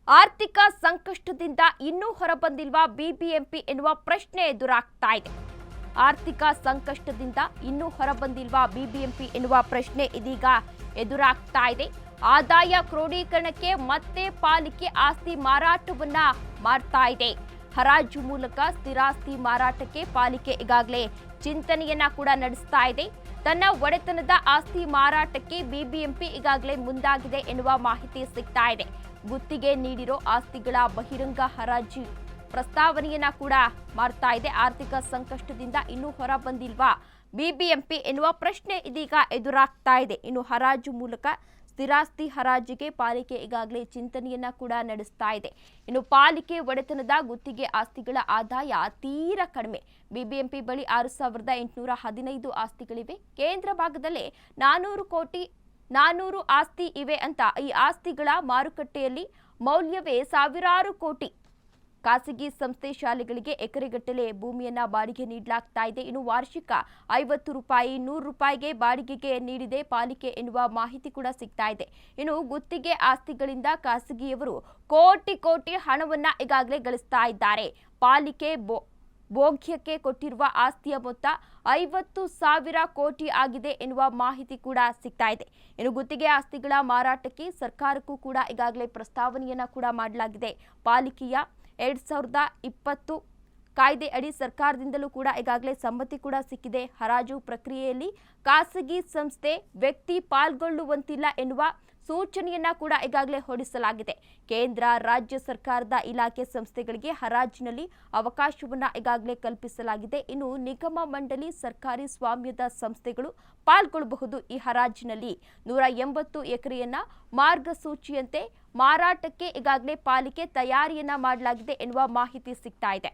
ಆರ್ಥಿಕ ಸಂಕಷ್ಟದಿಂದ ಇನ್ನೂ ಹೊರಬಂದಿಲ್ವಾ ಬಿಬಿಎಂಪಿ ಎನ್ನುವ ಪ್ರಶ್ನೆ ಎದುರಾಗ್ತಾ ಇದೆ. ಆರ್ಥಿಕ ಸಂಕಷ್ಟದಿಂದ ಇನ್ನೂ ಹೊರಬಂದಿಲ್ವಾ ಬಿಬಿಎಂಪಿ ಎನ್ನುವ ಪ್ರಶ್ನೆ ಇದೀಗ ಎದುರಾಗ್ತಾ ಇದೆ. ಆದಾಯ ಕ್ರೋಢೀಕರಣಕ್ಕೆ ಮತ್ತೆ ಪಾಲಿಕೆ ಆಸ್ತಿ ಮಾರಾಟವನ್ನ ಮಾಡ್ತಾ ಇದೆ. ಹರಾಜು ಮೂಲಕ ಸ್ಥಿರಾಸ್ತಿ ಮಾರಾಟಕ್ಕೆ ಪಾಲಿಕೆ ಈಗಾಗಲೇ ಚಿಂತನೆಯನ್ನ ಕೂಡ ನಡೆಸ್ತಾ ಇದೆ. ತನ್ನ ಒಡೆತನದ ಆಸ್ತಿ ಮಾರಾಟಕ್ಕೆ ಬಿಬಿಎಂಪಿ ಈಗಾಗಲೇ ಮುಂದಾಗಿದೆ ಎನ್ನುವ ಮಾಹಿತಿ ಸಿಗ್ತಾ ಇದೆ. ಗುತ್ತಿಗೆ ನೀಡಿರೋ ಆಸ್ತಿಗಳ ಬಹಿರಂಗ ಹರಾಜು ಪ್ರಸ್ತಾವನೆಯನ್ನ ಕೂಡ ಮಾಡ್ತಾ ಇದೆ. ಆರ್ಥಿಕ ಸಂಕಷ್ಟದಿಂದ ಇನ್ನೂ ಹೊರ ಬಂದಿಲ್ವಾ ಬಿಬಿಎಂಪಿ ಎನ್ನುವ ಪ್ರಶ್ನೆ ಇದೀಗ ಎದುರಾಗ್ತಾ ಇದೆ. ಇನ್ನು ಹರಾಜು ಮೂಲಕ ಸ್ಥಿರಾಸ್ತಿ ಹರಾಜಿಗೆ ಪಾಲಿಕೆ ಈಗಾಗಲೇ ಚಿಂತನೆಯನ್ನ ಕೂಡ ನಡೆಸ್ತಾ ಇದೆ. ಇನ್ನು ಪಾಲಿಕೆ ಒಡೆತನದ ಗುತ್ತಿಗೆ ಆಸ್ತಿಗಳ ಆದಾಯ ತೀರಾ ಕಡಿಮೆ. ಬಿಬಿಎಂಪಿ ಬಳಿ 6,815 ಆಸ್ತಿಗಳಿವೆ. ಕೇಂದ್ರ ಭಾಗದಲ್ಲಿ 400 ಆಸ್ತಿ ಇವೆ ಅಂತ. ಈ ಆಸ್ತಿಗಳ ಮಾರುಕಟ್ಟೆಯಲ್ಲಿ ಮೌಲ್ಯವೇ ಸಾವಿರಾರು ಕೋಟಿ. ಖಾಸಗಿ ಸಂಸ್ಥೆ ಶಾಲೆಗಳಿಗೆ ಎಕರೆಗಟ್ಟಲೆ ಭೂಮಿಯನ್ನ ಬಾಡಿಗೆ ನೀಡಲಾಗ್ತಾ ಇದೆ. ಇನ್ನು ವಾರ್ಷಿಕ 50 ರೂಪಾಯಿ 100 ರೂಪಾಯಿಗೆ ಬಾಡಿಗೆಗೆ ನೀಡಿದೆ ಪಾಲಿಕೆ ಎನ್ನುವ ಮಾಹಿತಿ ಕೂಡ ಸಿಗ್ತಾ ಇದೆ. ಇನ್ನು ಗುತ್ತಿಗೆ ಆಸ್ತಿಗಳಿಂದ ಖಾಸಗಿಯವರು ಕೋಟಿ ಹಣವನ್ನ ಈಗಾಗಲೇ ಗಳಿಸ್ತಾ ಇದ್ದಾರೆ. ಪಾಲಿಕೆ ಭೋಗ್ಯಕ್ಕೆ ಕೊಟ್ಟಿರುವ ಆಸ್ತಿಯ ಮೊತ್ತ 50,000 ಕೋಟಿ ಆಗಿದೆ ಎನ್ನುವ ಮಾಹಿತಿ ಕೂಡ ಸಿಗ್ತಾ ಇದೆ. ಇನ್ನು ಗುತ್ತಿಗೆ ಆಸ್ತಿಗಳ ಮಾರಾಟಕ್ಕೆ ಸರ್ಕಾರಕ್ಕೂ ಕೂಡ ಈಗಾಗಲೇ ಪ್ರಸ್ತಾವನೆಯನ್ನ ಕೂಡ ಮಾಡಲಾಗಿದೆ. ಪಾಲಿಕೆಯ 2020 ಕಾಯ್ದೆ ಅಡಿ ಸರ್ಕಾರದಿಂದಲೂ ಕೂಡ ಈಗಾಗಲೇ ಸಮ್ಮತಿ ಕೂಡ ಸಿಕ್ಕಿದೆ. ಹರಾಜು ಪ್ರಕ್ರಿಯೆಯಲ್ಲಿ ಖಾಸಗಿ ಸಂಸ್ಥೆ ವ್ಯಕ್ತಿ ಪಾಲ್ಗೊಳ್ಳುವಂತಿಲ್ಲ ಎನ್ನುವ ಸೂಚನೆಯನ್ನ ಕೂಡ ಈಗಾಗಲೇ ಹೊರಡಿಸಲಾಗಿದೆ. ಕೇಂದ್ರ ರಾಜ್ಯ ಸರ್ಕಾರದ ಇಲಾಖೆ ಸಂಸ್ಥೆಗಳಿಗೆ ಹರಾಜಿನಲ್ಲಿ ಅವಕಾಶವನ್ನ ಈಗಾಗಲೇ ಕಲ್ಪಿಸಲಾಗಿದೆ. ಇನ್ನು ನಿಗಮ ಮಂಡಳಿ ಸರ್ಕಾರಿ ಸ್ವಾಮ್ಯದ ಸಂಸ್ಥೆಗಳು ಪಾಲ್ಗೊಳ್ಳಬಹುದು. ಈ ಹರಾಜಿನಲ್ಲಿ 180 ಎಕರೆಯನ್ನ ಮಾರ್ಗಸೂಚಿಯಂತೆ ಮಾರಾಟಕ್ಕೆ ಈಗಾಗಲೇ ಪಾಲಿಕೆ ತಯಾರಿಯನ್ನ ಮಾಡಲಾಗಿದೆ ಎನ್ನುವ ಮಾಹಿತಿ ಸಿಗ್ತಾ ಇದೆ.